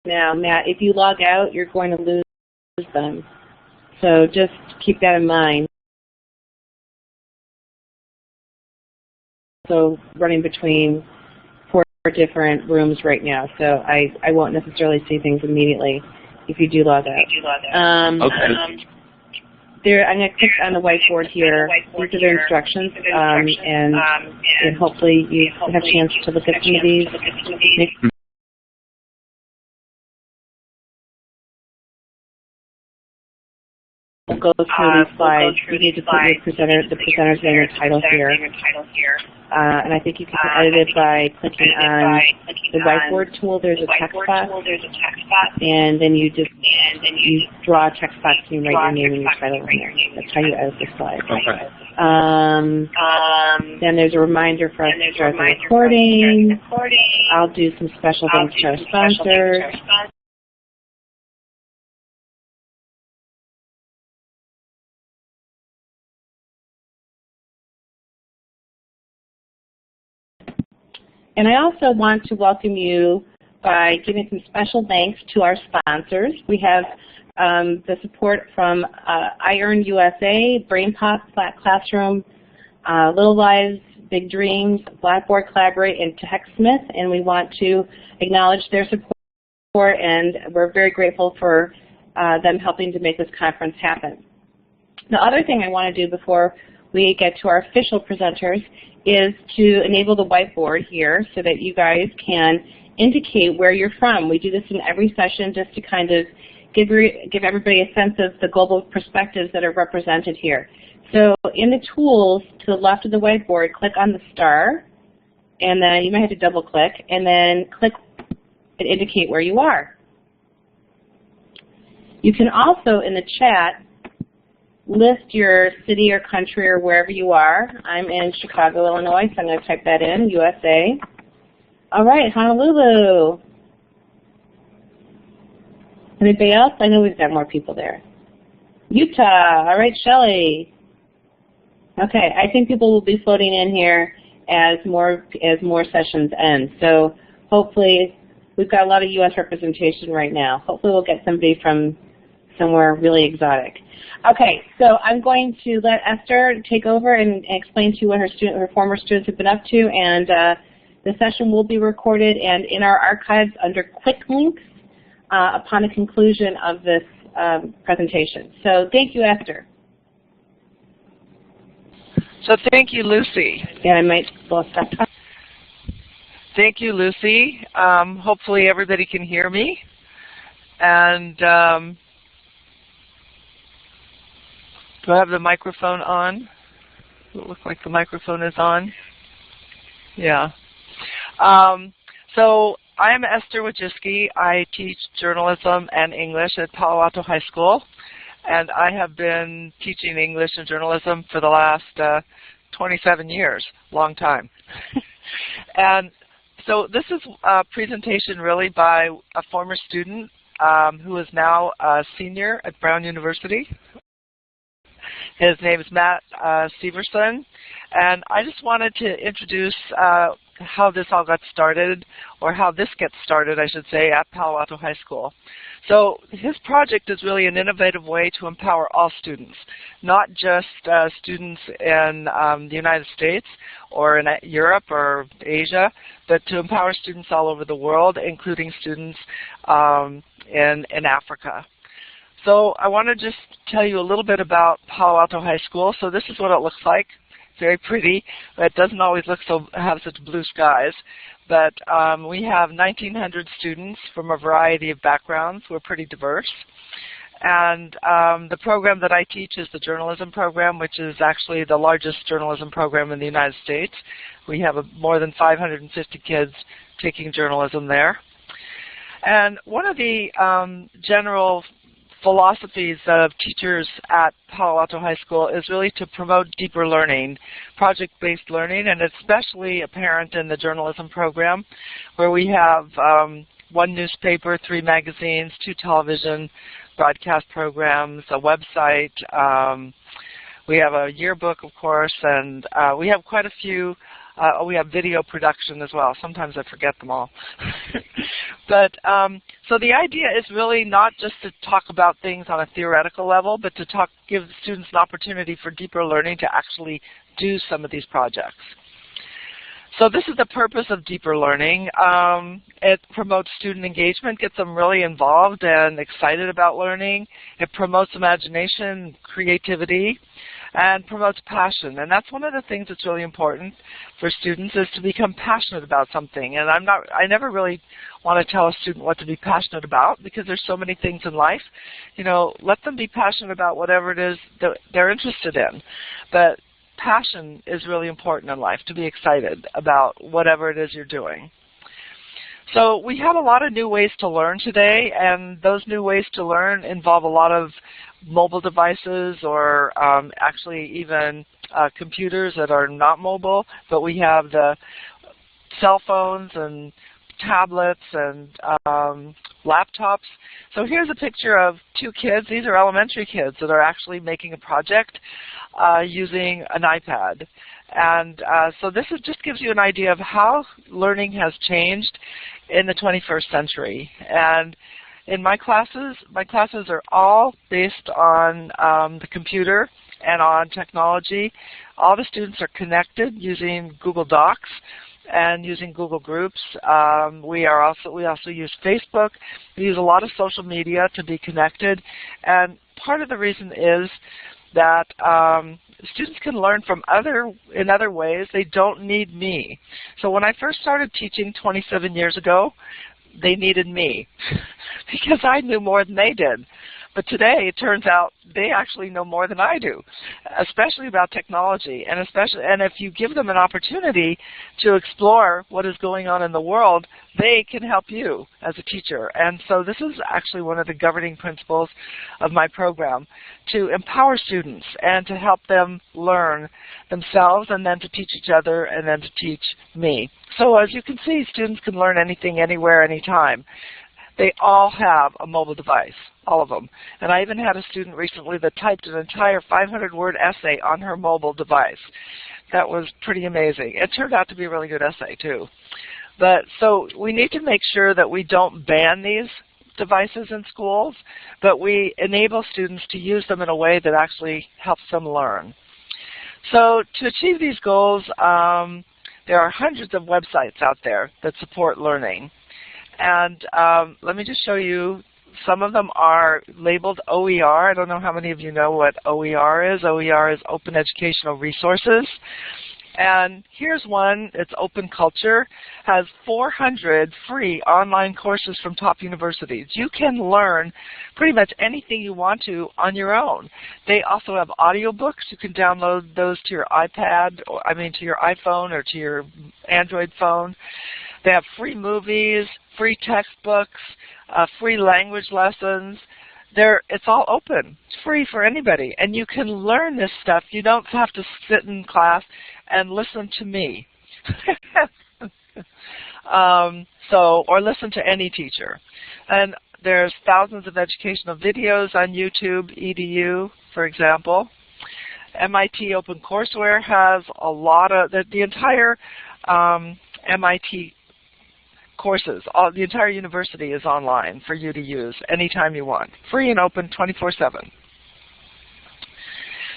now, Matt, if you log out, you're going to lose them. So just keep that in mind. So running between 4 different rooms right now, so I won't necessarily see things immediately if you do log out. Okay. I'm going to click on the whiteboard here. These are the instructions, and hopefully you have a chance to look at some of these. We'll go through these slides. You need to put the presenter's name and title here. And I think you can edit it by clicking on the whiteboard tool. There's a text box, and then you draw a text box and you write your name and your title in there. That's how you edit the slide. Okay. Then there's a reminder for us to start the recording. I'll do some special things to our sponsors. And I also want to welcome you by giving some special thanks to our sponsors. We have the support from iEarn USA, BrainPop, Flat Classroom, Little Lives, Big Dreams, Blackboard Collaborate, and TechSmith, and we want to acknowledge their support, and we're very grateful for them helping to make this conference happen. The other thing I want to do before we get to our official presenters is to enable the whiteboard here so that you guys can indicate where you're from. We do this in every session just to kind of give everybody a sense of the global perspectives that are represented here. So in the tools to the left of the whiteboard, click on the star, and then you might have to double click, and then click and indicate where you are. You can also, in the chat, list your city or country or wherever you are. I'm in Chicago, Illinois, so I'm going to type that in, USA. All right, Honolulu. Anybody else? I know we've got more people there. Utah. All right, Shelley. Okay, I think people will be floating in here as more sessions end. So hopefully, we've got a lot of U.S. representation right now. Hopefully we'll get somebody from somewhere really exotic. Okay, so I'm going to let Esther take over and explain to you what her former students have been up to, and the session will be recorded and in our archives under quick links upon the conclusion of this presentation. So thank you, Esther. So thank you, Lucy. Yeah, I might stop. Thank you, Lucy. Hopefully everybody can hear me. And do I have the microphone on? Does it look like the microphone is on? Yeah. So I'm Esther WOJCICKI. I teach journalism and English at Palo Alto High School. And I have been teaching English and journalism for the last 27 years, long time. And so this is a presentation really by a former student who is now a senior at Brown University. His name is Matt Severson, and I just wanted to introduce how this all got started, or how this gets started, I should say, at Palo Alto High School. So his project is really an innovative way to empower all students, not just students in the United States or in Europe or Asia, but to empower students all over the world, including students in Africa. So I want to just tell you a little bit about Palo Alto High School. So this is what it looks like. Very pretty. It doesn't always look have such blue skies. But we have 1,900 students from a variety of backgrounds. We're pretty diverse. And the program that I teach is the journalism program, which is actually the largest journalism program in the United States. We have more than 550 kids taking journalism there. And one of the general philosophies of teachers at Palo Alto High School is really to promote deeper learning, project-based learning, and especially apparent in the journalism program, where we have 1 newspaper, 3 magazines, 2 television broadcast programs, a website. We have a yearbook, of course, and we have quite a few We have video production as well. Sometimes I forget them all. But so the idea is really not just to talk about things on a theoretical level, but to give students an opportunity for deeper learning to actually do some of these projects. So this is the purpose of deeper learning. It promotes student engagement, gets them really involved and excited about learning. It promotes imagination, creativity, and promotes passion. And that's one of the things that's really important for students, is to become passionate about something. And I never really want to tell a student what to be passionate about, because there's so many things in life. You know, let them be passionate about whatever it is that they're interested in. But passion is really important in life, to be excited about whatever it is you're doing. So we have a lot of new ways to learn today, and those new ways to learn involve a lot of mobile devices, or actually even computers that are not mobile, but we have the cell phones and tablets and laptops. So here's a picture of two kids. These are elementary kids that are actually making a project using an iPad. And so this just gives you an idea of how learning has changed in the 21st century. And in my classes are all based on the computer and on technology. All the students are connected using Google Docs and using Google Groups. We also use Facebook. We use a lot of social media to be connected. And part of the reason is that students can learn from in other ways. They don't need me. So when I first started teaching 27 years ago, they needed me because I knew more than they did. But today, it turns out they actually know more than I do, especially about technology. And if you give them an opportunity to explore what is going on in the world, they can help you as a teacher. And so this is actually one of the governing principles of my program, to empower students and to help them learn themselves, and then to teach each other, and then to teach me. So as you can see, students can learn anything, anywhere, anytime. They all have a mobile device, all of them. And I even had a student recently that typed an entire 500-word essay on her mobile device. That was pretty amazing. It turned out to be a really good essay, too. But so we need to make sure that we don't ban these devices in schools, but we enable students to use them in a way that actually helps them learn. So to achieve these goals, there are hundreds of websites out there that support learning. And let me just show you, some of them are labeled OER. I don't know how many of you know what OER is. OER is Open Educational Resources. And here's one, it's Open Culture, has 400 free online courses from top universities. You can learn pretty much anything you want to on your own. They also have audiobooks. You can download those to your iPad, to your iPhone or to your Android phone. They have free movies, free textbooks, free language lessons. It's all open. It's free for anybody. And you can learn this stuff. You don't have to sit in class and listen to me. Or listen to any teacher. And there's thousands of educational videos on YouTube, EDU, for example. MIT Open Courseware has a lot of, the entire MIT courses, the entire university is online for you to use anytime you want. Free and open 24/7.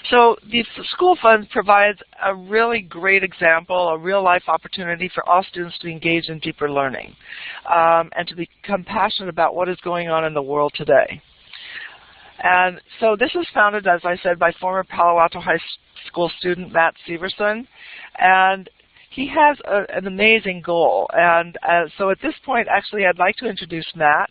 So the School Fund provides a really great example, a real-life opportunity for all students to engage in deeper learning and to become passionate about what is going on in the world today. And so this was founded, as I said, by former Palo Alto High School student Matt Severson. And he has an amazing goal. And so at this point, actually, I'd like to introduce Matt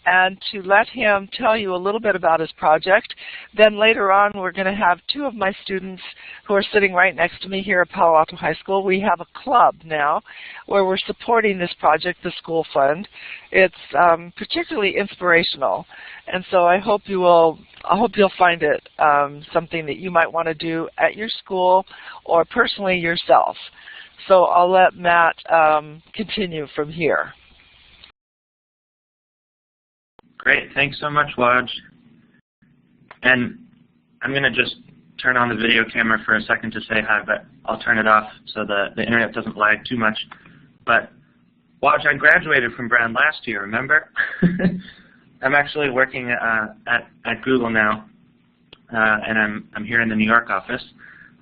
and to let him tell you a little bit about his project. Then later on, we're going to have two of my students who are sitting right next to me here at Palo Alto High School. We have a club now where we're supporting this project, the School Fund. It's particularly inspirational, and so I hope you'll find it something that you might want to do at your school or personally yourself. So I'll let Matt continue from here. Great, thanks so much, Woj. And I'm going to just turn on the video camera for a second to say hi, but I'll turn it off so the internet doesn't lag too much. But Waj, I graduated from Brown last year, remember? I'm actually working at Google now, and I'm here in the New York office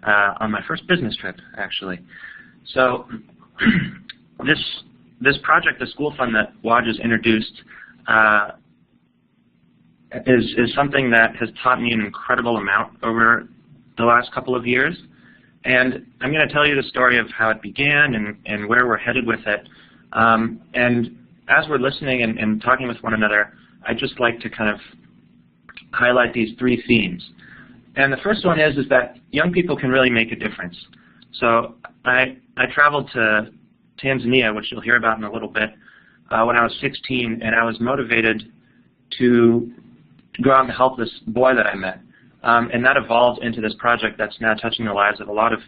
on my first business trip, actually. So this project, the school fund that Waj has introduced, is something that has taught me an incredible amount over the last couple of years. And I'm going to tell you the story of how it began and where we're headed with it. And as we're listening and talking with one another, I'd just like to kind of highlight these three themes. And the first one is that young people can really make a difference. So I traveled to Tanzania, which you'll hear about in a little bit, when I was 16, and I was motivated to go out and help this boy that I met. And that evolved into this project that's now touching the lives of a lot of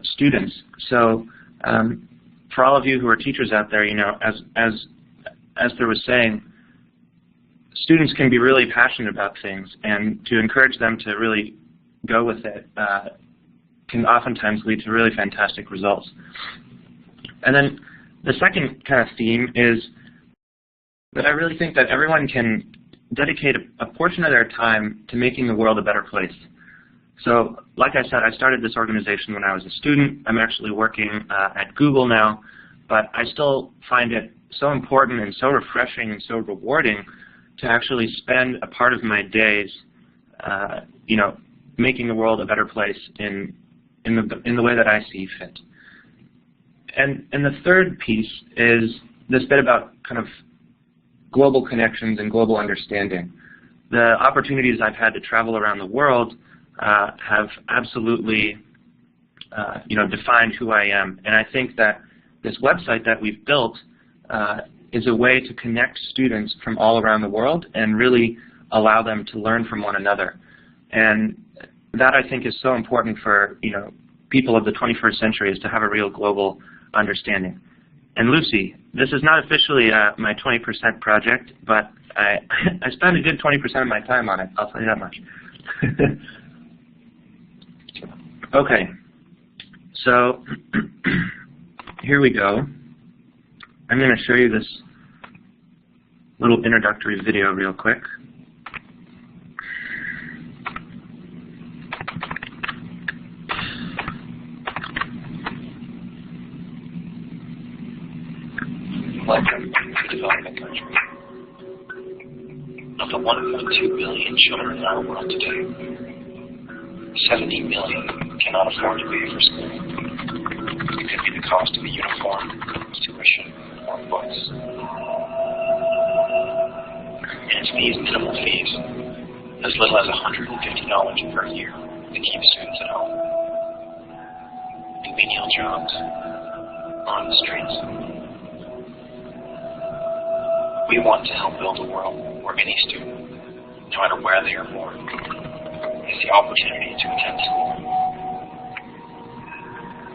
students. So for all of you who are teachers out there, you know, as there was saying, students can be really passionate about things, and to encourage them to really go with it can oftentimes lead to really fantastic results. And then the second kind of theme is that I really think that everyone can dedicate a portion of their time to making the world a better place. So, like I said, I started this organization when I was a student. I'm actually working at Google now, but I still find it so important and so refreshing and so rewarding to actually spend a part of my days, you know, making the world a better place in the way that I see fit. And the third piece is this bit about kind of global connections and global understanding. The opportunities I've had to travel around the world have absolutely, you know, defined who I am. And I think that this website that we've built is a way to connect students from all around the world and really allow them to learn from one another. And that, I think, is so important for, you know, people of the 21st century, is to have a real global understanding. And Lucy, this is not officially my 20% project, but I spend a good 20% of my time on it, I'll tell you that much. Okay, so here we go. I'm going to show you this little introductory video real quick. Welcome to the developing country. Of the 1.2 billion children in our world today, 70 million cannot afford to pay for school. It could be the cost of a uniform, tuition, or books. And it's these minimal fees, as little as $150 per year, that keep students at home. In menial jobs, on the streets. We want to help build a world where any student, no matter where they are born, has the opportunity to attend school.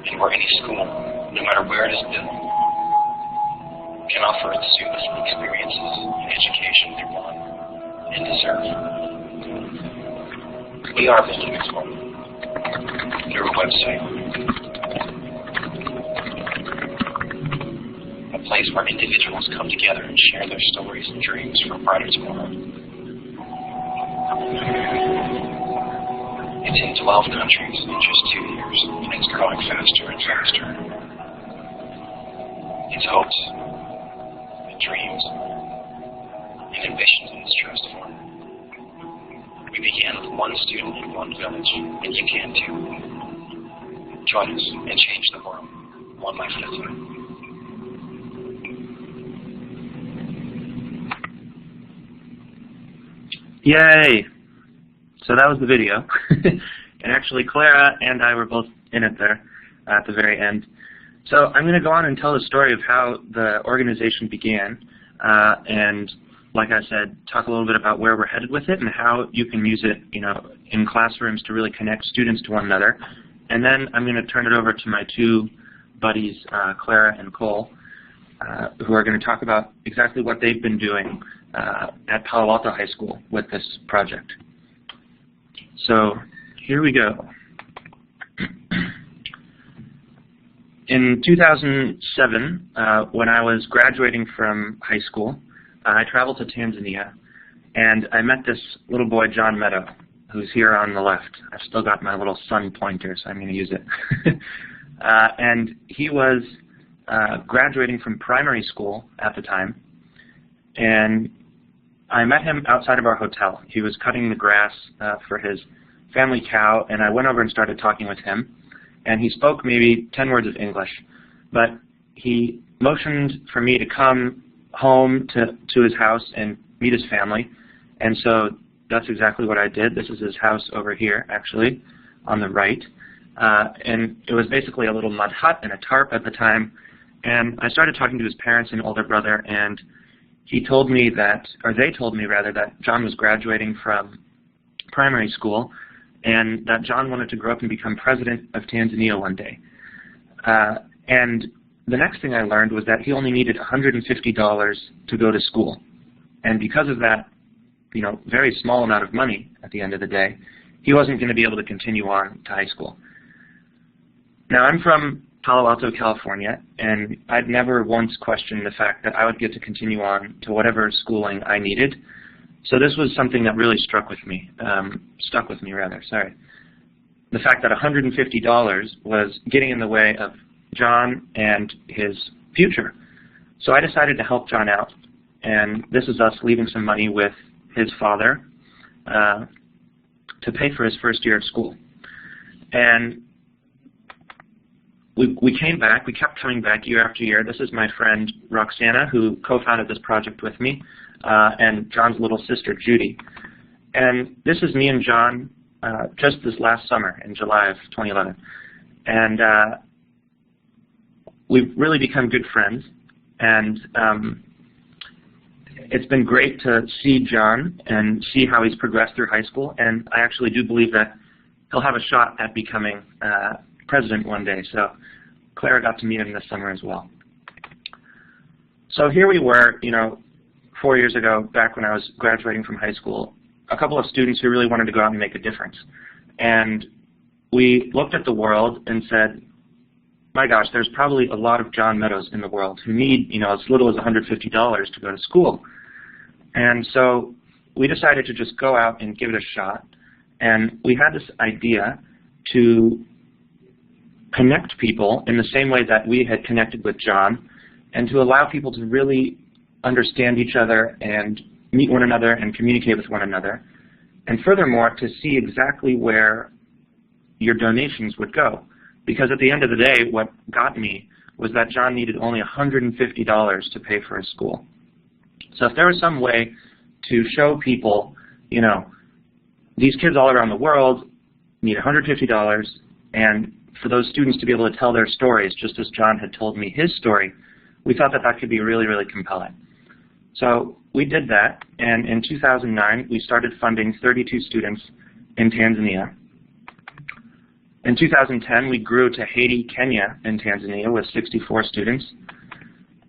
And where any school, no matter where it is built, can offer its students the experiences and education they want and deserve. We are building this world through a website. A place where individuals come together and share their stories and dreams for a brighter tomorrow. It's in 12 countries in just 2 years, and it's growing faster and faster. Its hopes, and dreams, and ambitions in its truest form. We began with one student in one village, and you can too. Join us and change the world, one life at a time. Yay! So that was the video. And actually, Clara and I were both in it there at the very end. So I'm going to go on and tell the story of how the organization began, and like I said, talk a little bit about where we're headed with it and how you can use it, you know, in classrooms to really connect students to one another. And then I'm going to turn it over to my two buddies, Clara and Cole, who are going to talk about exactly what they've been doing at Palo Alto High School with this project. So here we go. In 2007, when I was graduating from high school, I traveled to Tanzania, and I met this little boy, John Meadow, who's here on the left. I've still got my little sun pointer, so I'm going to use it. And he was graduating from primary school at the time, and I met him outside of our hotel. He was cutting the grass for his family cow, and I went over and started talking with him. And he spoke maybe 10 words of English, but he motioned for me to come home to his house and meet his family. And so that's exactly what I did. This is his house over here, actually, on the right. And it was basically a little mud hut and a tarp at the time. And I started talking to his parents and older brother, and he told me that, or they told me rather, that John was graduating from primary school, and that John wanted to grow up and become president of Tanzania one day. And the next thing I learned was that he only needed $150 to go to school. And because of that, very small amount of money at the end of the day, he wasn't going to be able to continue on to high school. Now, I'm from Palo Alto, California, and I'd never once questioned the fact that I would get to continue on to whatever schooling I needed. So this was something that really stuck with me, sorry. The fact that $150 was getting in the way of John and his future. So I decided to help John out, and this is us leaving some money with his father to pay for his first year of school. And we came back, we kept coming back year after year. This is my friend Roxana, who co-founded this project with me, and John's little sister, Judy. And this is me and John just this last summer in July of 2011. And we've really become good friends. And it's been great to see John and see how he's progressed through high school. And I actually do believe that he'll have a shot at becoming president one day. So Clara got to meet him this summer as well. So here we were, 4 years ago, back when I was graduating from high school, a couple of students who really wanted to go out and make a difference. And we looked at the world and said, my gosh, there's probably a lot of John Meadows in the world who need, as little as $150 to go to school. And so we decided to just go out and give it a shot. And we had this idea to connect people in the same way that we had connected with John, and to allow people to really understand each other and meet one another and communicate with one another. And furthermore, to see exactly where your donations would go. Because at the end of the day, what got me was that John needed only $150 to pay for his school. So if there was some way to show people, these kids all around the world need $150, and for those students to be able to tell their stories, just as John had told me his story, we thought that that could be really, really compelling. So we did that, and in 2009, we started funding 32 students in Tanzania. In 2010, we grew to Haiti, Kenya, and Tanzania with 64 students.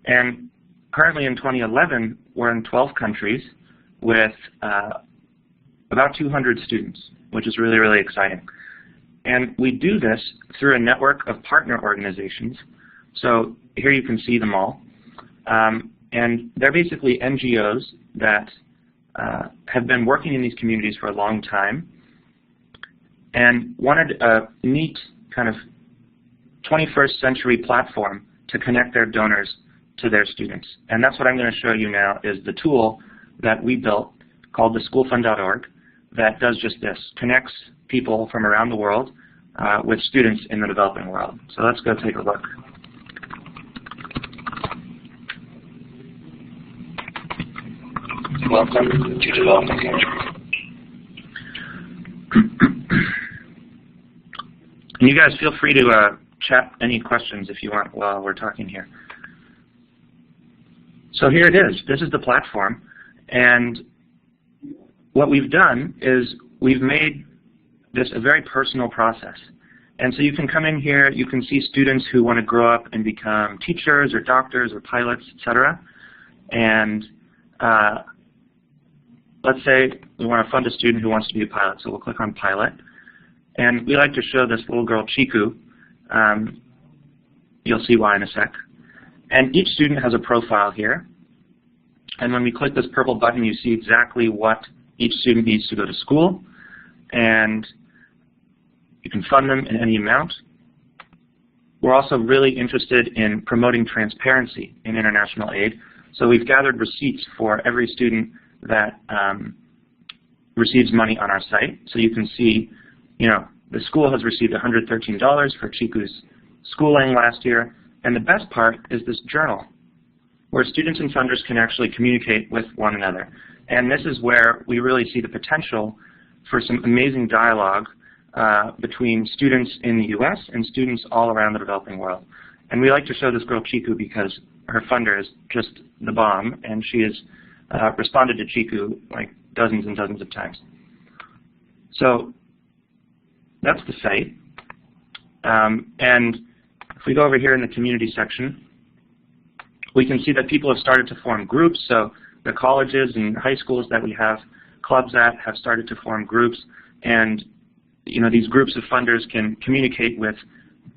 And currently in 2011, we're in 12 countries with about 200 students, which is really, really exciting. And we do this through a network of partner organizations. So here you can see them all. And they're basically NGOs that have been working in these communities for a long time and wanted a neat kind of 21st century platform to connect their donors to their students. And that's what I'm going to show you now, is the tool that we built called the schoolfund.org that does just this, connects people from around the world with students in the developing world. So let's go take a look. Welcome to Developing Country. And you guys feel free to chat any questions if you want while we're talking here. So here it is. This is the platform. And what we've done is we've made this a very personal process. And so you can come in here, you can see students who want to grow up and become teachers or doctors or pilots, etc. And let's say we want to fund a student who wants to be a pilot. So we'll click on pilot. And we like to show this little girl, Chiku. You'll see why in a sec. And each student has a profile here. And when we click this purple button, you see exactly what each student needs to go to school. And you can fund them in any amount. We're also really interested in promoting transparency in international aid. So we've gathered receipts for every student that receives money on our site. So you can see, the school has received $113 for Chiku's schooling last year. And the best part is this journal, where students and funders can actually communicate with one another. And this is where we really see the potential for some amazing dialogue between students in the US and students all around the developing world. And we like to show this girl Chiku because her funder is just the bomb, and she has responded to Chiku like dozens and dozens of times. So that's the site. And if we go over here in the community section, we can see that people have started to form groups. So the colleges and high schools that we have clubs at have started to form groups. And these groups of funders can communicate with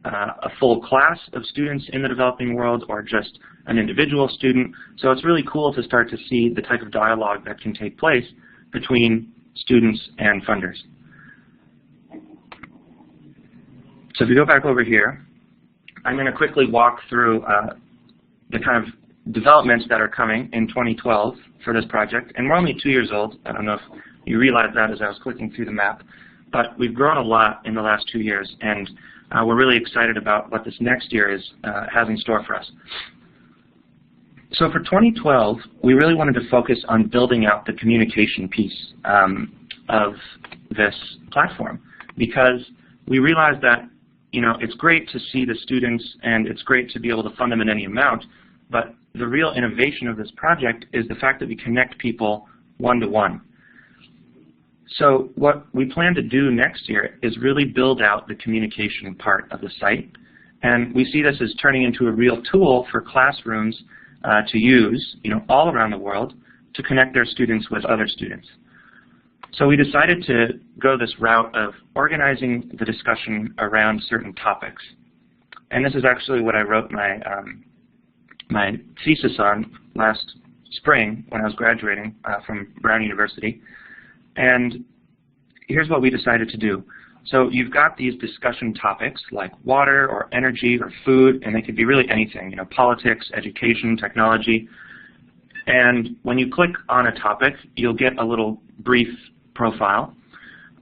a full class of students in the developing world or just an individual student. So it's really cool to start to see the type of dialogue that can take place between students and funders. So if you go back over here, I'm going to quickly walk through the kind of developments that are coming in 2012 for this project. And we're only 2 years old. I don't know if you realized that as I was clicking through the map. But we've grown a lot in the last 2 years, and we're really excited about what this next year has in store for us. So for 2012, we really wanted to focus on building out the communication piece of this platform, because we realized that it's great to see the students, and it's great to be able to fund them in any amount, but the real innovation of this project is the fact that we connect people one-to-one. So what we plan to do next year is really build out the communication part of the site. And we see this as turning into a real tool for classrooms to use all around the world to connect their students with other students. So we decided to go this route of organizing the discussion around certain topics. And this is actually what I wrote my thesis on last spring when I was graduating from Brown University. And here's what we decided to do. So you've got these discussion topics like water or energy or food, and they could be really anything, politics, education, technology. And when you click on a topic, you'll get a little brief profile.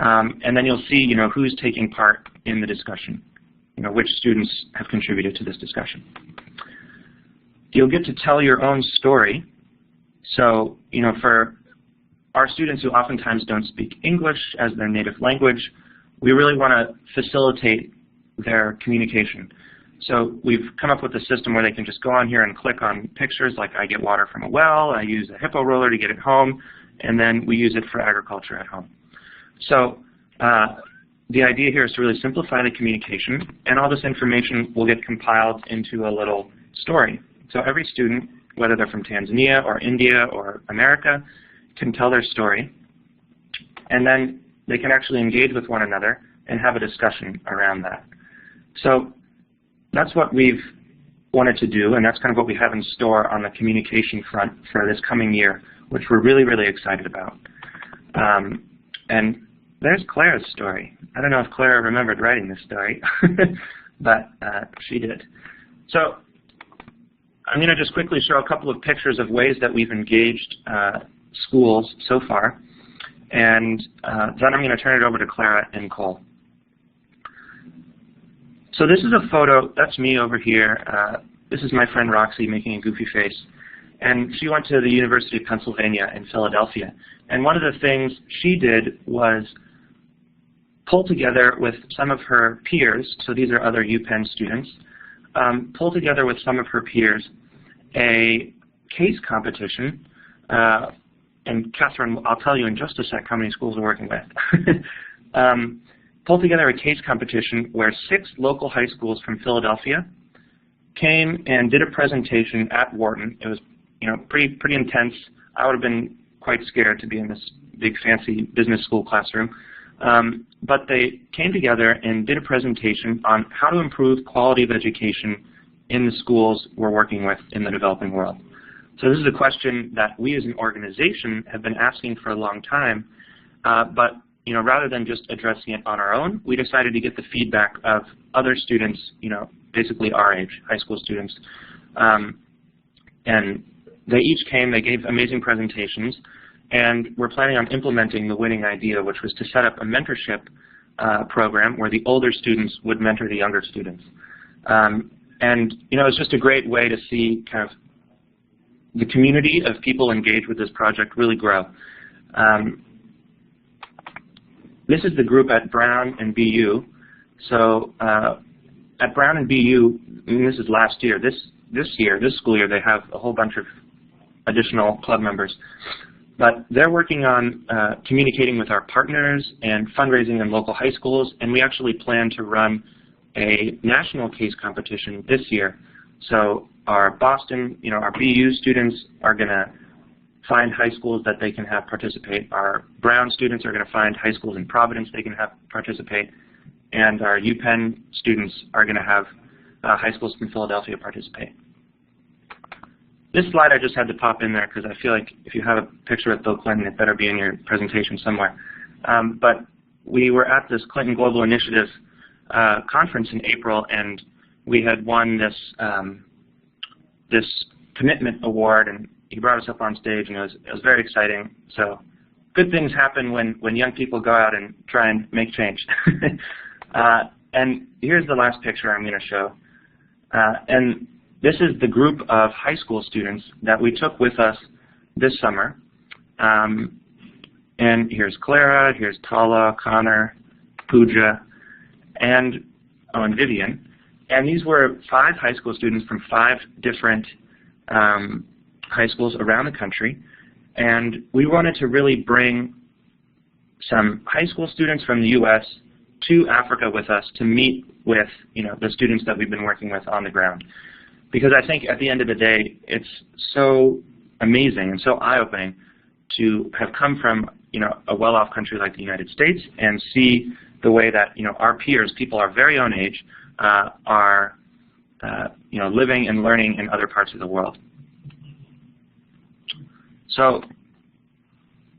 And then you'll see, who's taking part in the discussion, which students have contributed to this discussion. You'll get to tell your own story. So, for our students who oftentimes don't speak English as their native language, we really want to facilitate their communication. So we've come up with a system where they can just go on here and click on pictures like I get water from a well, I use a hippo roller to get it home, and then we use it for agriculture at home. So the idea here is to really simplify the communication, and all this information will get compiled into a little story. So every student, whether they're from Tanzania or India or America, can tell their story, and then they can actually engage with one another and have a discussion around that. So that's what we've wanted to do, and that's kind of what we have in store on the communication front for this coming year, which we're really, really excited about. And there's Claire's story. I don't know if Claire remembered writing this story, but she did. So I'm going to just quickly show a couple of pictures of ways that we've engaged schools so far, and then I'm going to turn it over to Clara and Cole. So this is a photo, that's me over here. This is my friend Roxy making a goofy face. And she went to the University of Pennsylvania in Philadelphia. And one of the things she did was pull together with some of her peers, so these are other UPenn students, pull together with some of her peers a case competition. And Catherine, I'll tell you in just a sec how many schools we're working with. Pulled together a case competition where 6 local high schools from Philadelphia came and did a presentation at Wharton. It was, pretty intense. I would have been quite scared to be in this big fancy business school classroom. But they came together and did a presentation on how to improve quality of education in the schools we're working with in the developing world. So this is a question that we as an organization have been asking for a long time, but rather than just addressing it on our own, we decided to get the feedback of other students, basically our age, high school students. And they each came, they gave amazing presentations, and we're planning on implementing the winning idea, which was to set up a mentorship program where the older students would mentor the younger students. And it's just a great way to see kind of the community of people engaged with this project really grow. This is the group at Brown and BU. So at Brown and BU, and this is last year, this school year, they have a whole bunch of additional club members. But they're working on communicating with our partners and fundraising in local high schools, and we actually plan to run a national case competition this year. So our Boston, our BU students are going to find high schools that they can have participate. Our Brown students are going to find high schools in Providence they can have participate. And our UPenn students are going to have high schools in Philadelphia participate. This slide I just had to pop in there because I feel like if you have a picture of Bill Clinton, it better be in your presentation somewhere. But we were at this Clinton Global Initiative conference in April, and we had won this this commitment award, and he brought us up on stage, and it was very exciting. So good things happen when young people go out and try and make change. And here's the last picture I'm going to show. And this is the group of high school students that we took with us this summer. And here's Clara, here's Tala, Connor, Pooja, and Vivian. And these were 5 high school students from 5 different high schools around the country. And we wanted to really bring some high school students from the U.S. to Africa with us to meet with the students that we've been working with on the ground. Because I think at the end of the day, it's so amazing and so eye-opening to have come from a well-off country like the United States and see the way that our peers, people our very own age, are living and learning in other parts of the world. So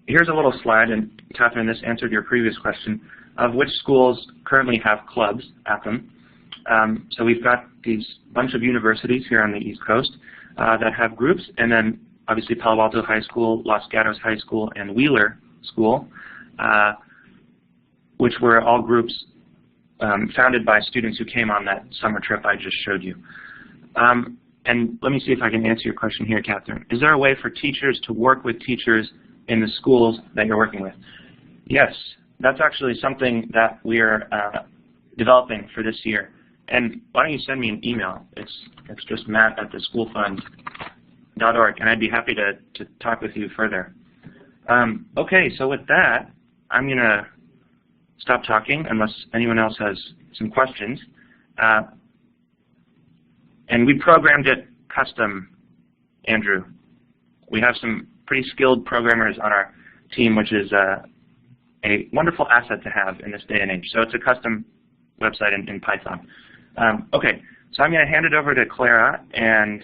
here's a little slide, and Catherine, this answered your previous question, of which schools currently have clubs at them. So we've got these bunch of universities here on the East Coast that have groups, and then obviously Palo Alto High School, Los Gatos High School, and Wheeler School, which were all groups founded by students who came on that summer trip I just showed you. And let me see if I can answer your question here, Catherine. Is there a way for teachers to work with teachers in the schools that you're working with? Yes, that's actually something that we're developing for this year. And why don't you send me an email? It's just matt@theschoolfund.org, and I'd be happy to talk with you further. Okay, so with that, I'm going to stop talking unless anyone else has some questions. And we programmed it custom, Andrew. We have some pretty skilled programmers on our team, which is a wonderful asset to have in this day and age. So it's a custom website in Python. Okay, so I'm going to hand it over to Clara and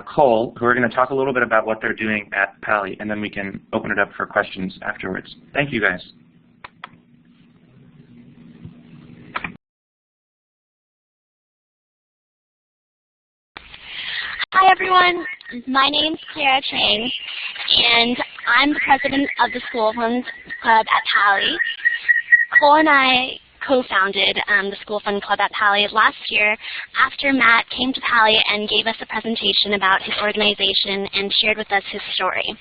Cole, who are going to talk a little bit about what they're doing at Pali, and then we can open it up for questions afterwards. Thank you, guys. Hi everyone, my name's Clara Chang, and I'm the president of the School Fund Club at Pali. Cole and I co-founded the School Fund Club at Pali last year after Matt came to Pali and gave us a presentation about his organization and shared with us his story.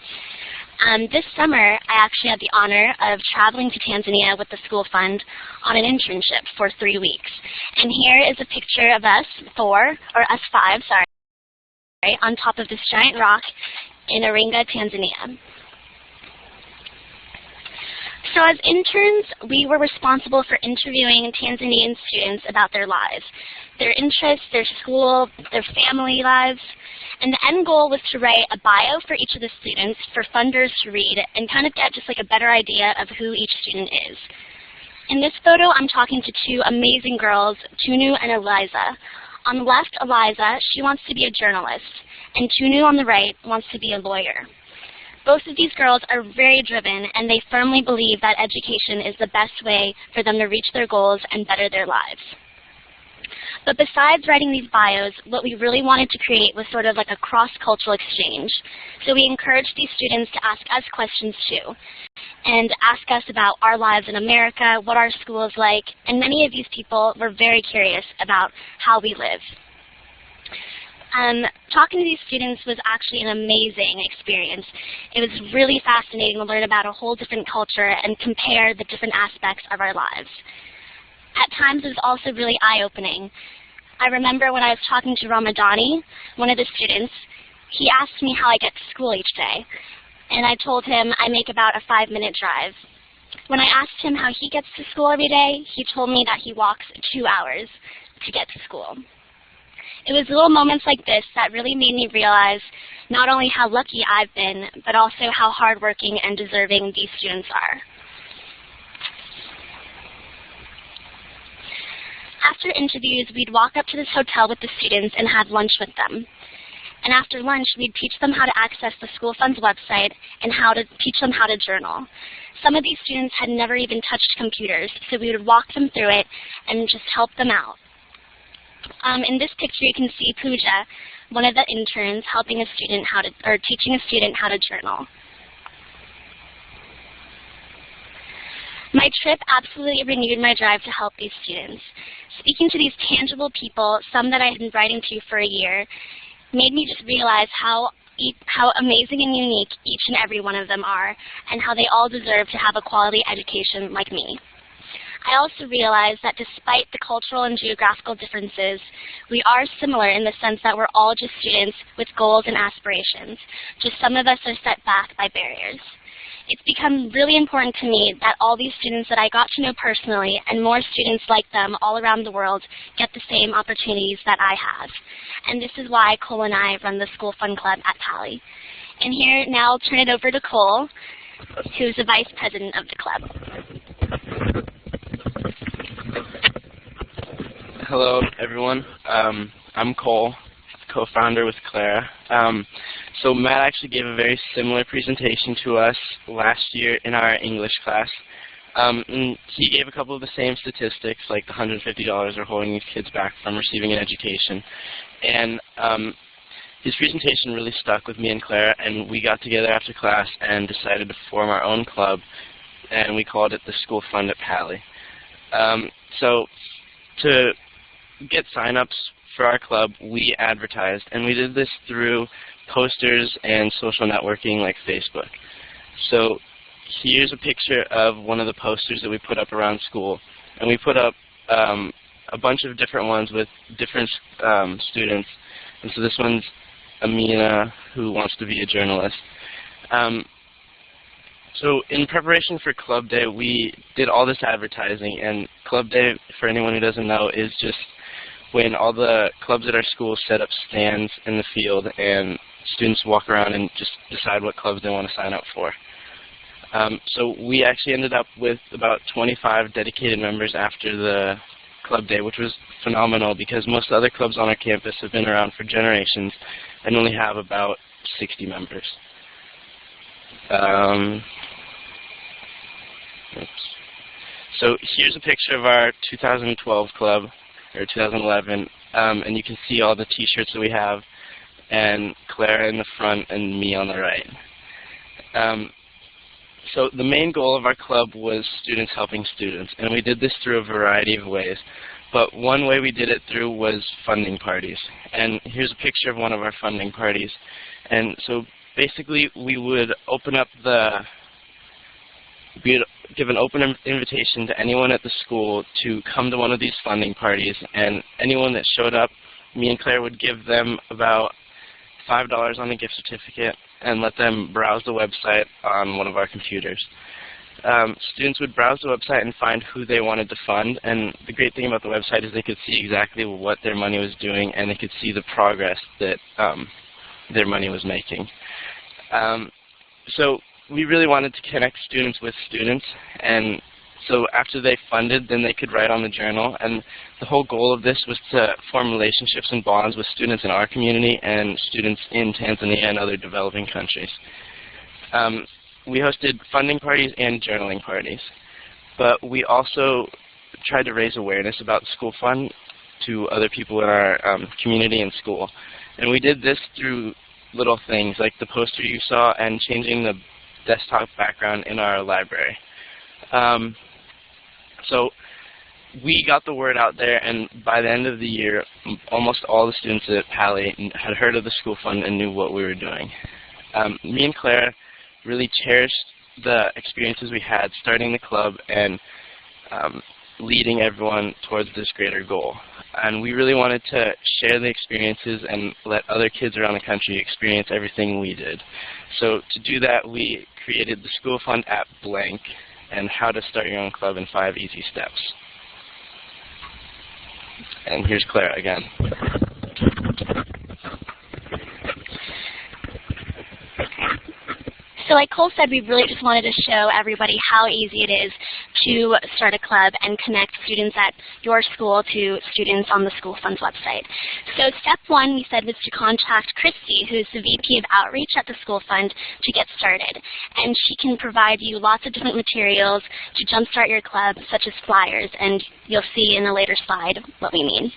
This summer, I actually had the honor of traveling to Tanzania with the School Fund on an internship for 3 weeks. And here is a picture of us 5, on top of this giant rock in Iringa, Tanzania. So as interns, we were responsible for interviewing Tanzanian students about their lives, their interests, their school, their family lives. And the end goal was to write a bio for each of the students for funders to read and kind of get just like a better idea of who each student is. In this photo, I'm talking to two amazing girls, Tunu and Eliza. On the left, Eliza, she wants to be a journalist, and Tunu on the right wants to be a lawyer. Both of these girls are very driven, and they firmly believe that education is the best way for them to reach their goals and better their lives. But besides writing these bios, what we really wanted to create was sort of like a cross-cultural exchange. So we encouraged these students to ask us questions too, and ask us about our lives in America, what our school is like, and many of these people were very curious about how we live. Talking to these students was actually an amazing experience. It was really fascinating to learn about a whole different culture and compare the different aspects of our lives. At times, it was also really eye-opening. I remember when I was talking to Ramadani, one of the students, he asked me how I get to school each day. And I told him I make about a 5-minute drive. When I asked him how he gets to school every day, he told me that he walks 2 hours to get to school. It was little moments like this that really made me realize not only how lucky I've been, but also how hardworking and deserving these students are. After interviews, we'd walk up to this hotel with the students and have lunch with them. And after lunch, we'd teach them how to access the School Fund's website and teach them how to journal. Some of these students had never even touched computers, so we would walk them through it and just help them out. In this picture, you can see Pooja, one of the interns, teaching a student how to journal. My trip absolutely renewed my drive to help these students. Speaking to these tangible people, some that I had been writing to for a year, made me just realize how amazing and unique each and every one of them are, and how they all deserve to have a quality education like me. I also realized that despite the cultural and geographical differences, we are similar in the sense that we're all just students with goals and aspirations. Just some of us are set back by barriers. It's become really important to me that all these students that I got to know personally and more students like them all around the world get the same opportunities that I have. And this is why Cole and I run the School Fund Club at Palo. And here, now I'll turn it over to Cole, who's the vice president of the club. Hello, everyone. I'm Cole, co-founder with Clara. So Matt actually gave a very similar presentation to us last year in our English class. And he gave a couple of the same statistics, like the $150 are holding these kids back from receiving an education. And his presentation really stuck with me and Clara, and we got together after class and decided to form our own club, and we called it the School Fund at Palo. So to get sign-ups for our club, we advertised, and we did this through posters and social networking like Facebook. So here's a picture of one of the posters that we put up around school, and we put up a bunch of different ones with different students. And so this one's Amina, who wants to be a journalist. So in preparation for Club Day, we did all this advertising, and Club Day, for anyone who doesn't know, is just when all the clubs at our school set up stands in the field and students walk around and just decide what clubs they want to sign up for. So we actually ended up with about 25 dedicated members after the Club Day, which was phenomenal because most other clubs on our campus have been around for generations and only have about 60 members. So here's a picture of our 2012 club, or 2011, and you can see all the t-shirts that we have, and Clara in the front and me on the right. So the main goal of our club was students helping students, and we did this through a variety of ways. But one way we did it through was funding parties. And here's a picture of one of our funding parties. And so basically we would open up we'd give an open invitation to anyone at the school to come to one of these funding parties, and anyone that showed up, me and Claire would give them about $5 on a gift certificate and let them browse the website on one of our computers. students would browse the website and find who they wanted to fund. And the great thing about the website is they could see exactly what their money was doing, and they could see the progress that their money was making. So we really wanted to connect students with students, and so after they funded, then they could write on the journal. And the whole goal of this was to form relationships and bonds with students in our community and students in Tanzania and other developing countries. We hosted funding parties and journaling parties, but we also tried to raise awareness about the school fund to other people in our community and school. And we did this through little things like the poster you saw and changing the desktop background in our library. So we got the word out there, and by the end of the year, almost all the students at Palo had heard of the school fund and knew what we were doing. Me and Clara really cherished the experiences we had starting the club and leading everyone towards this greater goal. And we really wanted to share the experiences and let other kids around the country experience everything we did. So to do that, we created the School Fund app Blank and how to start your own club in 5 easy steps. And here's Clara again. So like Cole said, we really just wanted to show everybody how easy it is to start a club and connect students at your school to students on the School Fund's website. So step 1, we said, was to contact Christy, who's the VP of Outreach at the School Fund, to get started. And she can provide you lots of different materials to jumpstart your club, such as flyers, and you'll see in a later slide what we mean.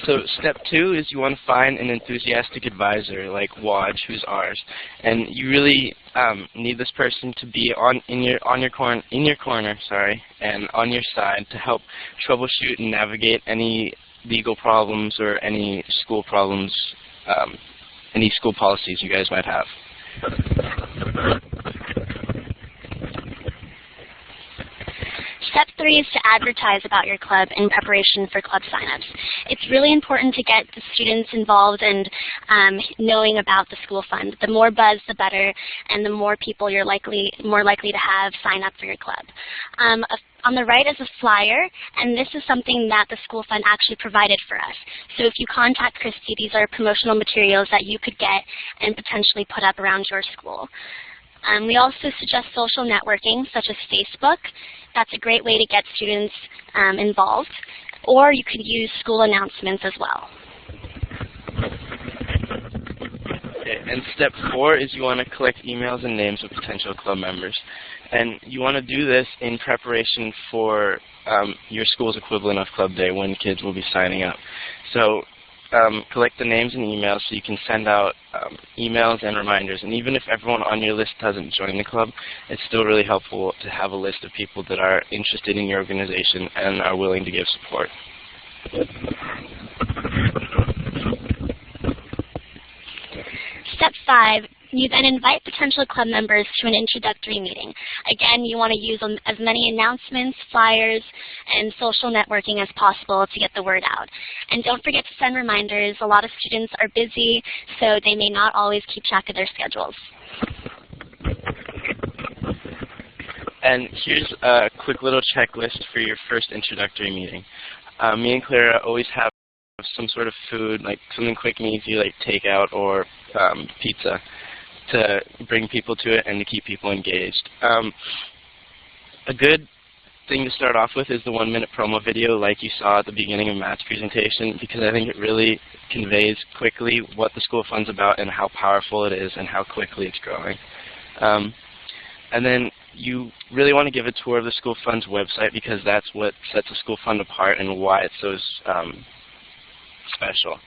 So step 2 is you want to find an enthusiastic advisor like Woj, who's ours, and you really need this person to be in your corner, and on your side to help troubleshoot and navigate any legal problems or any school problems, any school policies you guys might have. Step 3 is to advertise about your club in preparation for club signups. It's really important to get the students involved and knowing about the School Fund. The more buzz, the better, and the more people you're more likely to have sign up for your club. On the right is a flyer, and this is something that the School Fund actually provided for us. So if you contact Christy, these are promotional materials that you could get and potentially put up around your school. We also suggest social networking, such as Facebook. That's a great way to get students involved. Or you could use school announcements as well. Okay, and step 4 is you want to collect emails and names of potential club members. And you want to do this in preparation for your school's equivalent of Club Day, when kids will be signing up. So collect the names and emails so you can send out emails and reminders. And even if everyone on your list doesn't join the club, it's still really helpful to have a list of people that are interested in your organization and are willing to give support. Step 5, you then invite potential club members to an introductory meeting. Again, you want to use as many announcements, flyers, and social networking as possible to get the word out. And don't forget to send reminders. A lot of students are busy, so they may not always keep track of their schedules. And here's a quick little checklist for your first introductory meeting. Me and Clara always have some sort of food, like something quick and easy like takeout or pizza, to bring people to it and to keep people engaged. A good thing to start off with is the 1-minute promo video like you saw at the beginning of Matt's presentation, because I think it really conveys quickly what the School Fund's about and how powerful it is and how quickly it's growing. And then you really want to give a tour of the School Fund's website, because that's what sets the School Fund apart and why it's so special.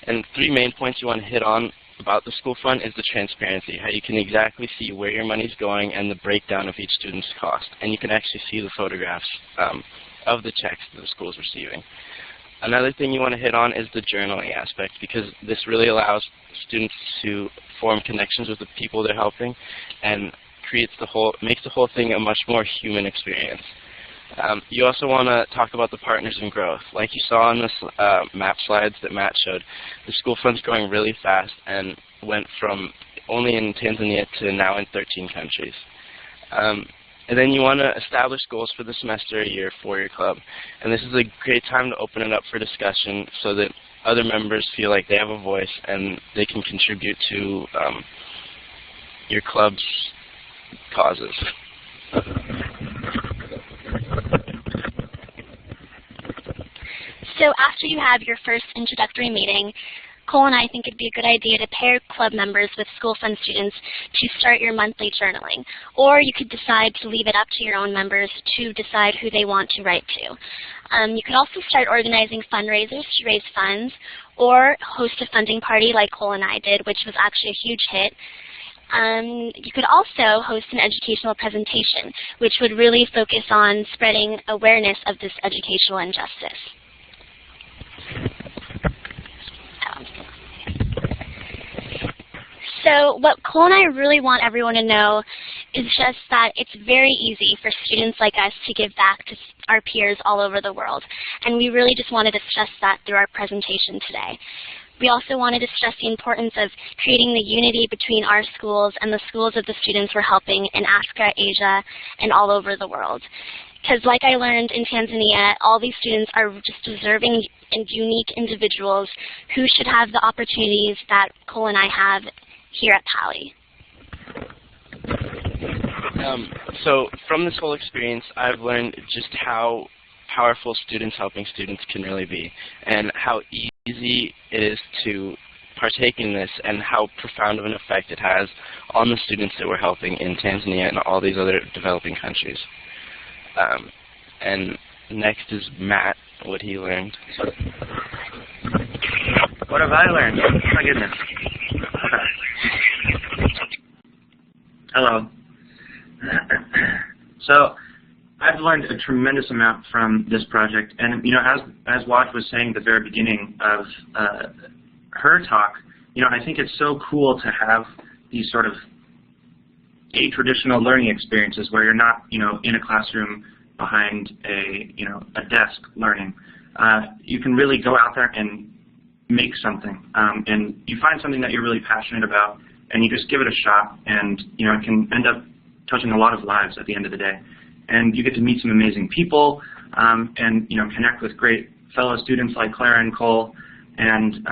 And 3 main points you want to hit on about the School Fund is the transparency, how you can exactly see where your money's going and the breakdown of each student's cost. And you can actually see the photographs of the checks that the school's receiving. Another thing you want to hit on is the journaling aspect, because this really allows students to form connections with the people they're helping and makes the whole thing a much more human experience. You also want to talk about the partners in growth. Like you saw on this map slides that Matt showed, the School Fund's growing really fast and went from only in Tanzania to now in 13 countries. And then you want to establish goals for the semester or year for your club. And this is a great time to open it up for discussion so that other members feel like they have a voice and they can contribute to your club's causes. So after you have your first introductory meeting, Cole and I think it'd be a good idea to pair club members with school fund students to start your monthly journaling. Or you could decide to leave it up to your own members to decide who they want to write to. You could also start organizing fundraisers to raise funds, or host a funding party like Cole and I did, which was actually a huge hit. You could also host an educational presentation, which would really focus on spreading awareness of this educational injustice. So what Cole and I really want everyone to know is just that it's very easy for students like us to give back to our peers all over the world. And we really just wanted to stress that through our presentation today. We also wanted to stress the importance of creating the unity between our schools and the schools of the students we're helping in Africa, Asia, and all over the world. Because like I learned in Tanzania, all these students are just deserving and unique individuals who should have the opportunities that Cole and I have here at Palo. So from this whole experience, I've learned just how powerful students helping students can really be, and how easy it is to partake in this, and how profound of an effect it has on the students that we're helping in Tanzania and all these other developing countries. And next is Matt, what he learned. What have I learned? Oh my goodness. Okay. Hello. So I've learned a tremendous amount from this project, and as Waj was saying at the very beginning of her talk, I think it's so cool to have these sort of a-traditional learning experiences where you're not, in a classroom behind a desk learning. You can really go out there and make something, and you find something that you're really passionate about, and you just give it a shot, and it can end up touching a lot of lives at the end of the day. And you get to meet some amazing people, and connect with great fellow students like Clara and Cole, and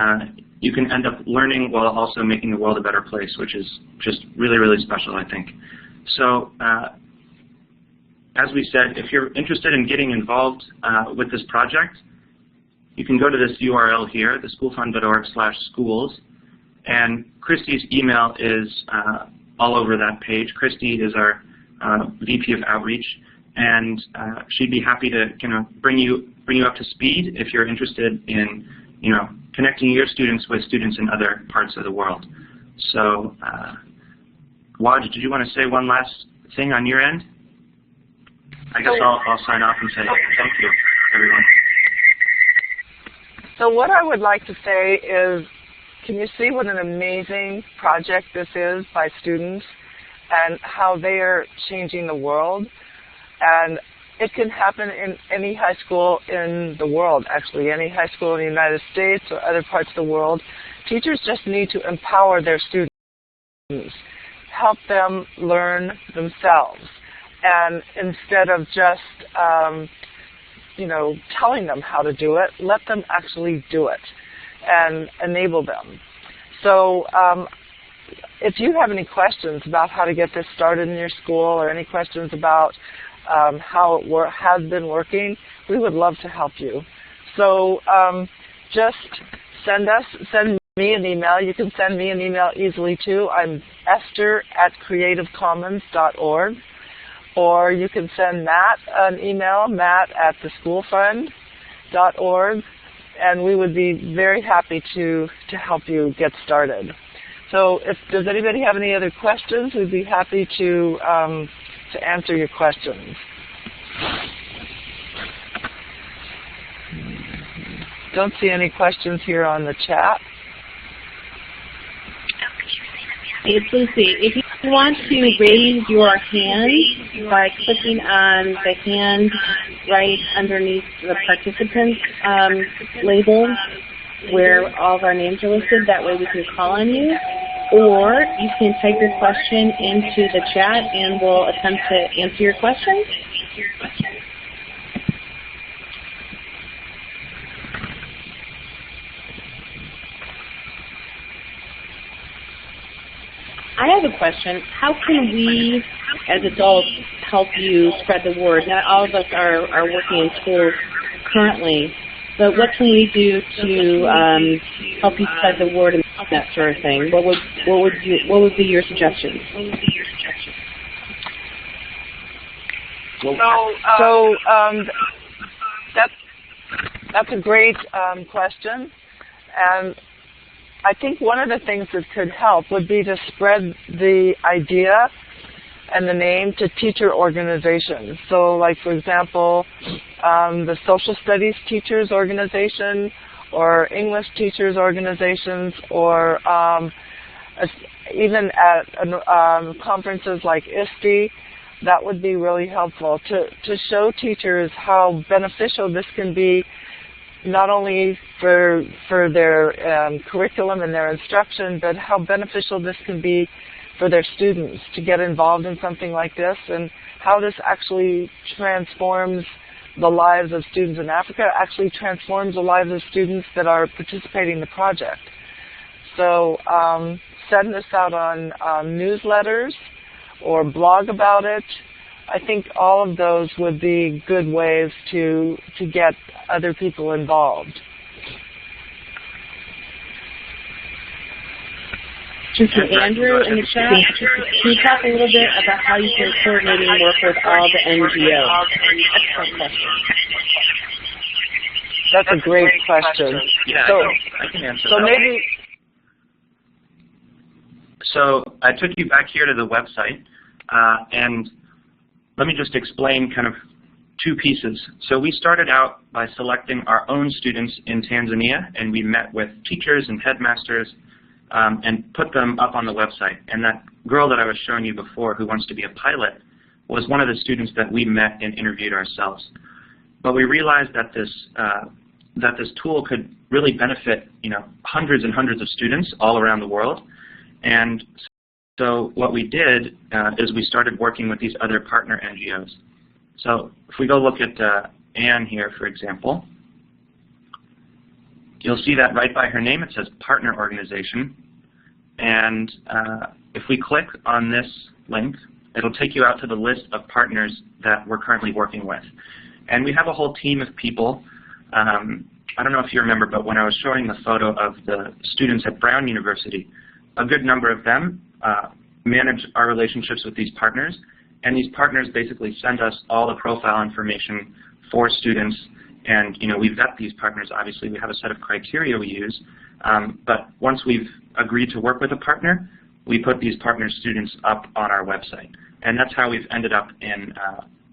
you can end up learning while also making the world a better place, which is just really, really special, I think. So as we said, if you're interested in getting involved with this project, you can go to this URL here, theschoolfund.org/schools, and Christy's email is all over that page. Christy is our VP of Outreach, and she'd be happy to bring you up to speed if you're interested in connecting your students with students in other parts of the world. So, Waj, did you want to say one last thing on your end? I guess I'll sign off and say thank you, everyone. So what I would like to say is, can you see what an amazing project this is by students and how they are changing the world? And it can happen in any high school in the world, actually, any high school in the United States or other parts of the world. Teachers just need to empower their students, help them learn themselves. And instead of just, telling them how to do it, let them actually do it and enable them. So if you have any questions about how to get this started in your school, or any questions about how it has been working, we would love to help you. So just send me an email. You can send me an email easily too. I'm esther@creativecommons.org. Or you can send Matt an email, matt@theschoolfund.org, and we would be very happy to help you get started. So does anybody have any other questions? We'd be happy to answer your questions. Don't see any questions here on the chat. It's Lucy. If you want to raise your hand by clicking on the hand right underneath the participants label where all of our names are listed, that way we can call on you. or you can type your question into the chat and we'll attempt to answer your question. I have a question. How can we, as adults, help you spread the word? Not all of us are working in schools currently, but what can we do to help you spread the word and that sort of thing? What would be your suggestions? That's a great question, and I think one of the things that could help would be to spread the idea and the name to teacher organizations. So like, for example, the social studies teachers organization or English teachers organizations, or even at conferences like ESTHER, that would be really helpful to show teachers how beneficial this can be, not only for their curriculum and their instruction, but how beneficial this can be for their students to get involved in something like this, and how this actually transforms the lives of students in Africa, actually transforms the lives of students that are participating in the project. So send this out on newsletters or blog about it. I think all of those would be good ways to get other people involved. Just Andrew in the chat, can you talk a little bit about how you can coordinate and work with all the NGOs? Excellent question. That's a great question. Yeah, so, I can answer so that. Maybe. So I took you back here to the website, and let me just explain kind of two pieces. So we started out by selecting our own students in Tanzania, and we met with teachers and headmasters and put them up on the website. And that girl that I was showing you before who wants to be a pilot was one of the students that we met and interviewed ourselves. But we realized that this tool could really benefit, hundreds and hundreds of students all around the world. And so what we did is we started working with these other partner NGOs. So if we go look at Anne here, for example, you'll see that right by her name it says Partner Organization. And if we click on this link, it'll take you out to the list of partners that we're currently working with. And we have a whole team of people. I don't know if you remember, but when I was showing the photo of the students at Brown University, a good number of them manage our relationships with these partners, and these partners basically send us all the profile information for students, and we vet these partners. Obviously, we have a set of criteria we use, but once we've agreed to work with a partner, we put these partner students up on our website, and that's how we've ended up in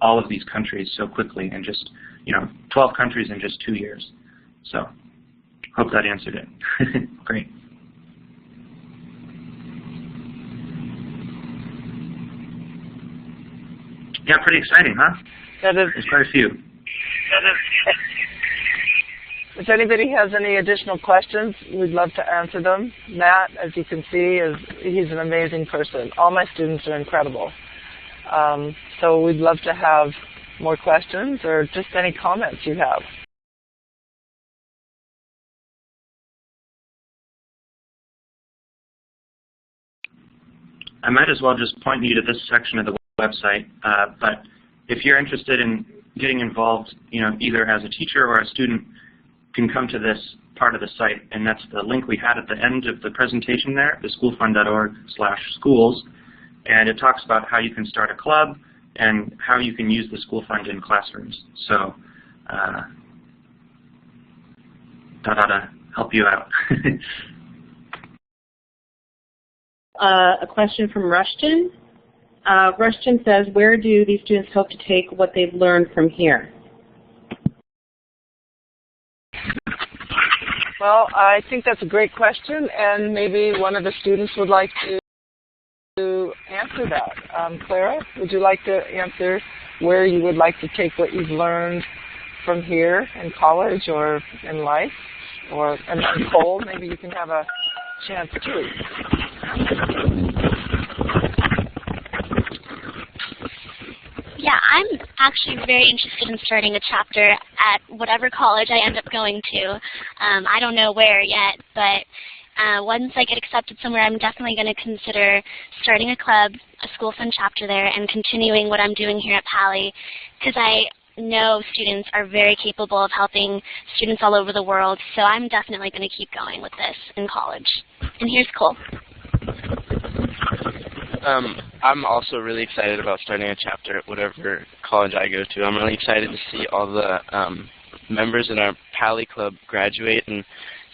all of these countries so quickly, in just 12 countries in just 2 years. So, hope that answered it. Great. Yeah, pretty exciting, huh? That is. There's quite a few. If anybody has any additional questions, we'd love to answer them. Matt, as you can see, he's an amazing person. All my students are incredible. So we'd love to have more questions or just any comments you have. I might as well just point you to this section of the website, but if you're interested in getting involved, either as a teacher or a student, you can come to this part of the site, and that's the link we had at the end of the presentation there, theschoolfund.org/schools, and it talks about how you can start a club and how you can use the school fund in classrooms. So that ought to help you out. A question from Rushton. Rushton says, where do these students hope to take what they've learned from here? Well, I think that's a great question, and maybe one of the students would like to answer that. Clara, would you like to answer where you would like to take what you've learned from here in college or in life? And Cole, maybe you can have a chance too. Yeah, I'm actually very interested in starting a chapter at whatever college I end up going to. I don't know where yet, but once I get accepted somewhere, I'm definitely going to consider starting a club, a school fund chapter there, and continuing what I'm doing here at Palo, because I know students are very capable of helping students all over the world, so I'm definitely going to keep going with this in college. And here's Cole. I'm also really excited about starting a chapter at whatever college I go to. I'm really excited to see all the members in our Palo Club graduate and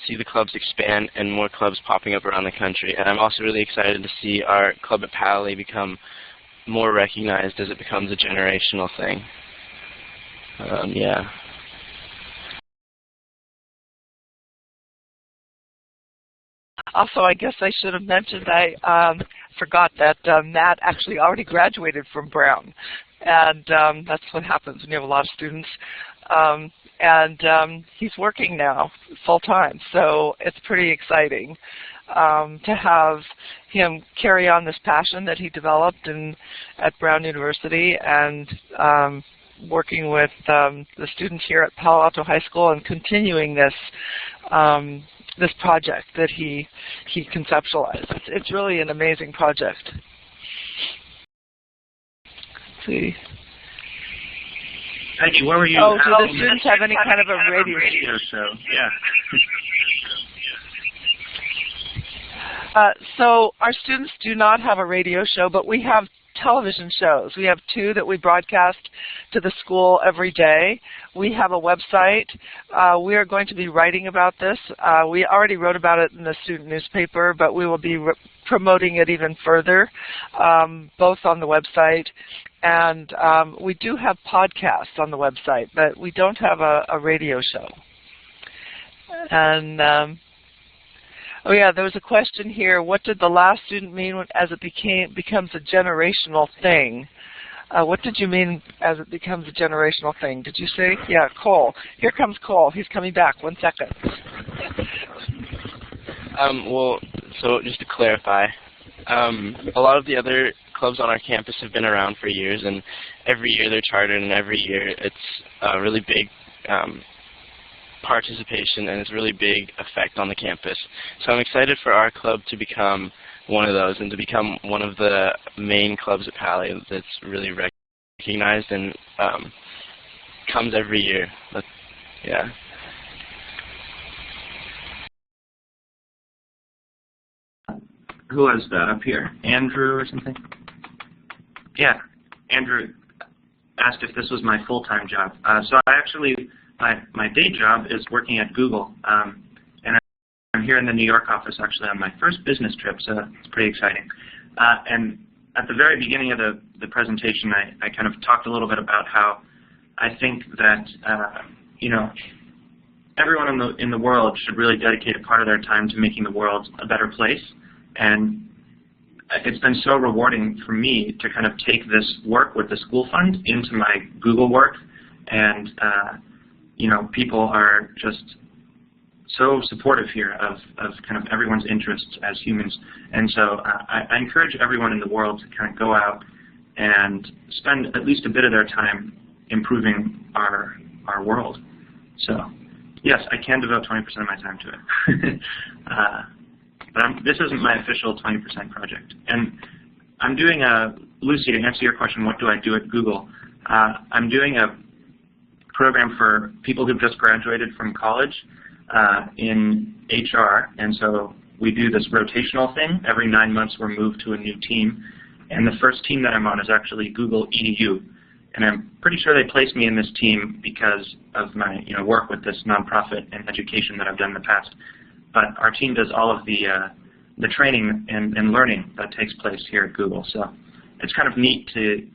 see the clubs expand and more clubs popping up around the country. And I'm also really excited to see our club at Palo become more recognized as it becomes a generational thing. Yeah. Also, I guess I should have mentioned, I forgot that Matt actually already graduated from Brown. And that's what happens when you have a lot of students. He's working now full-time, so it's pretty exciting to have him carry on this passion that he developed at Brown University and working with the students here at Palo Alto High School and continuing this this project that he conceptualized. It's really an amazing project. Let's see. Peggy, where were you? Oh, do the students have any kind of a radio show? Yeah. So our students do not have a radio show, but we have television shows. We have 2 that we broadcast to the school every day. We have a website. We are going to be writing about this. We already wrote about it in the student newspaper, but we will be promoting it even further, both on the website. And we do have podcasts on the website, but we don't have a radio show. And oh yeah, there was a question here. What did the last student mean as it becomes a generational thing? What did you mean as it becomes a generational thing? Did you say? Yeah, Cole. Here comes Cole. He's coming back. 1 second. Well, so just to clarify, a lot of the other clubs on our campus have been around for years, and every year they're chartered, and every year it's a really big participation and it's a really big effect on the campus. So I'm excited for our club to become one of those and to become one of the main clubs at Palo that's really recognized and comes every year. But, yeah. Who was that up here? Andrew or something? Yeah, Andrew asked if this was my full-time job. So I actually, my day job is working at Google. And I'm here in the New York office actually on my first business trip, so it's pretty exciting. And at the very beginning of the presentation, I kind of talked a little bit about how I think that, you know, everyone in the world should really dedicate a part of their time to making the world a better place. And it's been so rewarding for me to kind of take this work with the school fund into my Google work. And, you know, people are just so supportive here of kind of everyone's interests as humans. And so I encourage everyone in the world to kind of go out and spend at least a bit of their time improving our world. So, yes, I can devote 20% of my time to it. But this isn't my official 20% project. And I'm doing Lucy, to answer your question, what do I do at Google? I'm doing a program for people who've just graduated from college in HR. And so we do this rotational thing. Every 9 months we're moved to a new team. And the first team that I'm on is actually Google EDU. And I'm pretty sure they placed me in this team because of my work with this nonprofit and education that I've done in the past. But our team does all of the training and learning that takes place here at Google. So it's kind of neat to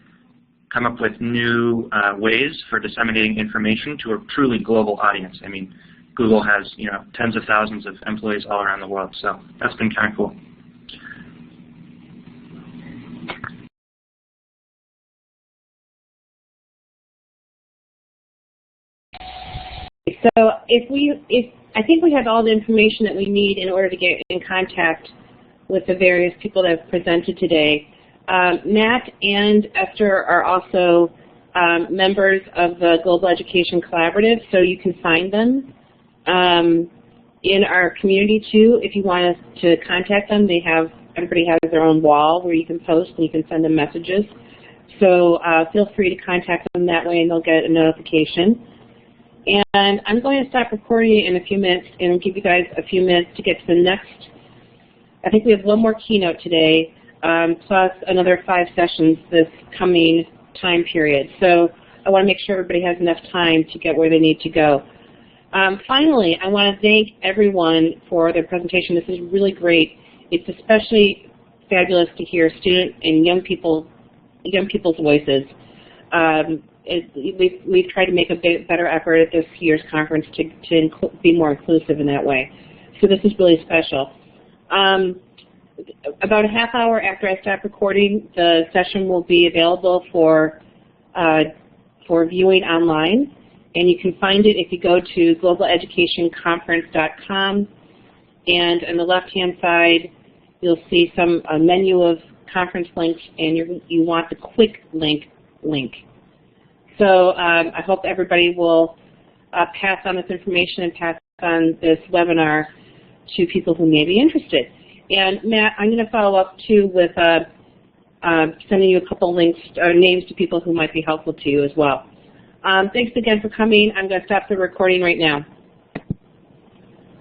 come up with new ways for disseminating information to a truly global audience. I mean, Google has tens of thousands of employees all around the world, so that's been kind of cool. So I think we have all the information that we need in order to get in contact with the various people that have presented today. Matt and Esther are also members of the Global Education Collaborative, so you can find them in our community too. If you want us to contact them, everybody has their own wall where you can post and you can send them messages. So feel free to contact them that way and they'll get a notification. And I'm going to stop recording in a few minutes and give you guys a few minutes to get to the next. I think we have one more keynote today, plus another 5 sessions this coming time period. So I want to make sure everybody has enough time to get where they need to go. Finally, I want to thank everyone for their presentation. This is really great. It's especially fabulous to hear student and young people's voices. We've tried to make a better effort at this year's conference to be more inclusive in that way. So this is really special. About a half hour after I stop recording, the session will be available for viewing online. And you can find it if you go to globaleducationconference.com. And on the left-hand side, you'll see a menu of conference links, and you want the quick link. So I hope everybody will pass on this information and pass on this webinar to people who may be interested. And Matt, I'm going to follow up too with sending you a couple links or names to people who might be helpful to you as well. Thanks again for coming. I'm going to stop the recording right now.